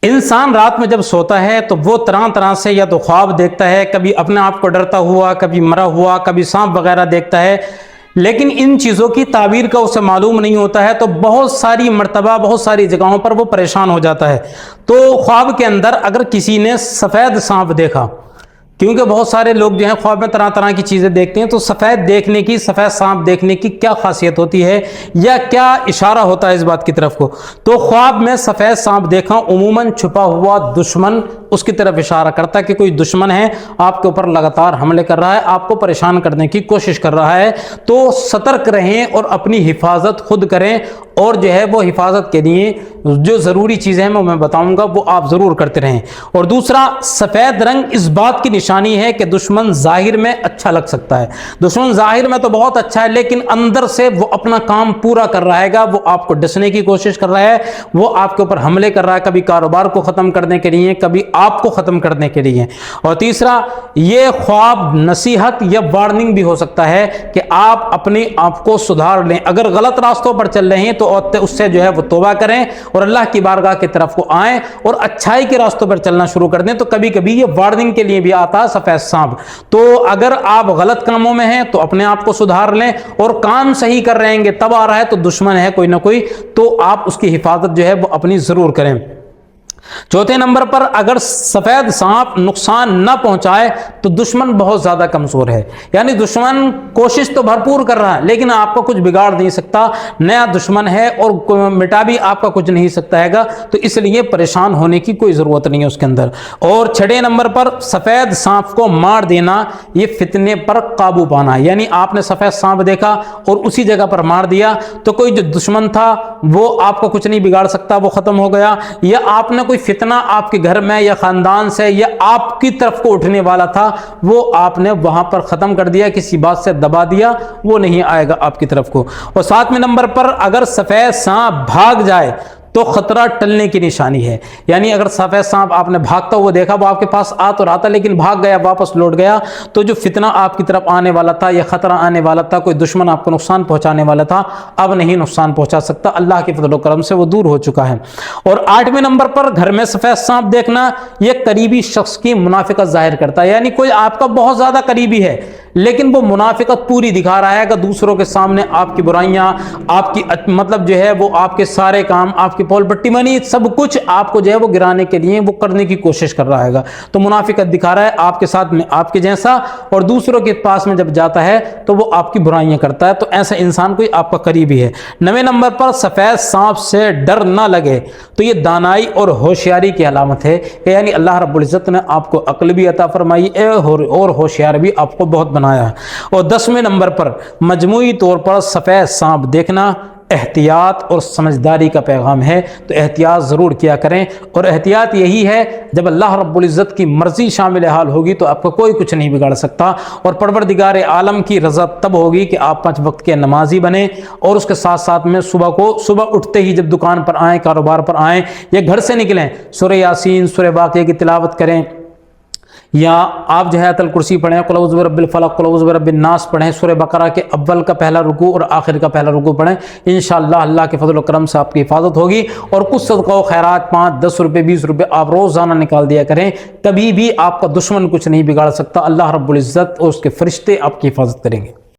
انسان رات میں جب سوتا ہے تو وہ طرح طرح سے یا تو خواب دیکھتا ہے، کبھی اپنے آپ کو ڈرتا ہوا، کبھی مرا ہوا، کبھی سانپ وغیرہ دیکھتا ہے، لیکن ان چیزوں کی تعبیر کا اسے معلوم نہیں ہوتا ہے، تو بہت ساری مرتبہ بہت ساری جگہوں پر وہ پریشان ہو جاتا ہے۔ تو خواب کے اندر اگر کسی نے سفید سانپ دیکھا، کیونکہ بہت سارے لوگ جو ہیں خواب میں طرح طرح کی چیزیں دیکھتے ہیں، تو سفید دیکھنے کی، سفید سانپ دیکھنے کی کیا خاصیت ہوتی ہے یا کیا اشارہ ہوتا ہے اس بات کی طرف کو؟ تو خواب میں سفید سانپ دیکھا عموماً چھپا ہوا دشمن اس کی طرف اشارہ کرتا ہے کہ کوئی دشمن ہے، آپ کے اوپر لگاتار حملے کر رہا ہے، آپ کو پریشان کرنے کی کوشش کر رہا ہے۔ تو سترک رہیں اور اپنی حفاظت خود کریں، اور جو ہے وہ حفاظت کے لیے جو ضروری چیزیں میں بتاؤں گا وہ آپ ضرور کرتے رہیں۔ اور دوسرا، سفید رنگ اس بات کی نشانی ہے کہ دشمن ظاہر میں اچھا لگ سکتا ہے، دشمن ظاہر میں تو بہت اچھا ہے لیکن اندر سے وہ اپنا کام پورا کر رہا ہے گا، وہ آپ کو ڈسنے کی کوشش کر رہا ہے، وہ آپ کے اوپر حملے کر رہا ہے، کبھی کاروبار کو ختم کرنے کے لیے، کبھی آپ کو ختم کرنے کے لیے۔ اور تیسرا، یہ خواب نصیحت یا وارننگ بھی ہو سکتا ہے کہ آپ اپنے آپ کو سدھار لیں، اگر غلط راستوں پر چل رہے ہیں تو اس سے جو ہے وہ توبہ کریں اور اللہ کی بارگاہ کی طرف کو آئیں اور اچھائی کے راستوں پر چلنا شروع کر دیں۔ تو کبھی کبھی یہ وارننگ کے لیے بھی آتا ہے سفید سانپ۔ تو اگر آپ غلط کاموں میں ہیں تو اپنے آپ کو سدھار لیں، اور کام صحیح کر رہے ہیں تب آ رہا ہے تو دشمن ہے کوئی نہ کوئی، تو آپ اس کی حفاظت جو ہے وہ اپنی ضرور کریں۔ چوتھے نمبر پر، اگر سفید سانپ نقصان نہ پہنچائے تو دشمن بہت زیادہ کمزور ہے، یعنی دشمن کوشش تو بھرپور کر رہا ہے لیکن آپ کو کچھ بگاڑ نہیں سکتا، نیا دشمن ہے اور مٹا بھی آپ کا کچھ نہیں سکتا ہے گا، تو اس لیے پریشان ہونے کی کوئی ضرورت نہیں ہے اس کے اندر۔ اور چھٹے نمبر پر، سفید سانپ کو مار دینا یہ فتنے پر قابو پانا، یعنی آپ نے سفید سانپ دیکھا اور اسی جگہ پر مار دیا تو کوئی جو دشمن تھا وہ آپ کو کچھ نہیں بگاڑ سکتا، وہ ختم ہو گیا، یا آپ نے کوئی فتنہ آپ کے گھر میں یا خاندان سے یا آپ کی طرف کو اٹھنے والا تھا وہ آپ نے وہاں پر ختم کر دیا، کسی بات سے دبا دیا، وہ نہیں آئے گا آپ کی طرف کو۔ اور ساتویں نمبر پر، اگر سفید سانپ بھاگ جائے تو خطرہ ٹلنے کی نشانی ہے، یعنی اگر سفید سانپ آپ نے بھاگتا ہوا دیکھا، وہ آپ کے پاس آ تو رہا تھا لیکن بھاگ گیا، واپس لوٹ گیا، تو جو فتنہ آپ کی طرف آنے والا تھا یا خطرہ آنے والا تھا، کوئی دشمن آپ کو نقصان پہنچانے والا تھا، اب نہیں نقصان پہنچا سکتا، اللہ کے فضل و کرم سے وہ دور ہو چکا ہے۔ اور آٹھویں نمبر پر، گھر میں سفید سانپ دیکھنا یہ قریبی شخص کی منافقت ظاہر کرتا ہے، یعنی کوئی آپ کا بہت زیادہ قریبی ہے لیکن وہ منافقت پوری دکھا رہا ہے کہ دوسروں کے سامنے آپ کی برائیاں، آپ کی مطلب جو ہے وہ آپ کے سارے کام، آپ کی پول پٹی منی سب کچھ آپ کو جو ہے وہ گرانے کے لیے وہ کرنے کی کوشش کر رہا ہے گا، تو منافقت دکھا رہا ہے آپ کے ساتھ میں آپ کے جیسا، اور دوسروں کے پاس میں جب جاتا ہے تو وہ آپ کی برائیاں کرتا ہے، تو ایسا انسان کوئی آپ کا قریبی ہے۔ 9ویں نمبر پر، سفید سانپ سے ڈر نہ لگے تو یہ دانائی اور ہوشیاری کی علامت ہے کہ یعنی اللہ رب العزت نے آپ کو عقل بھی عطا فرمائی ہے اور ہوشیار بھی آپ کو بہت بنایا ہے۔ اور 10ویں نمبر پر، مجموعی طور پر سفید سانپ دیکھنا احتیاط اور سمجھداری کا پیغام ہے، تو احتیاط ضرور کیا کریں، اور احتیاط یہی ہے جب اللہ رب العزت کی مرضی شامل حال ہوگی تو آپ کو کوئی کچھ نہیں بگاڑ سکتا، اور پروردگار عالم کی رضا تب ہوگی کہ آپ 5 وقت کے نمازی بنیں، اور اس کے ساتھ ساتھ میں صبح اٹھتے ہی جب دکان پر آئیں، کاروبار پر آئیں یا گھر سے نکلیں، سورہ یاسین، سورہ واقعہ کی تلاوت کریں، یا آپ جو ہے آیت الکرسی پڑھیں، قل اعوذ برب الفلق، قل اعوذ برب الناس پڑھیں، سورہ بقرہ کے اول کا پہلا رکوع اور آخر کا پہلا رکوع پڑھیں، انشاءاللہ اللہ کے فضل و کرم سے آپ کی حفاظت ہوگی۔ اور کچھ صدقہ و خیرات 5، 10 روپے، 20 روپے آپ روزانہ نکال دیا کریں، کبھی بھی آپ کا دشمن کچھ نہیں بگاڑ سکتا، اللہ رب العزت اور اس کے فرشتے آپ کی حفاظت کریں گے۔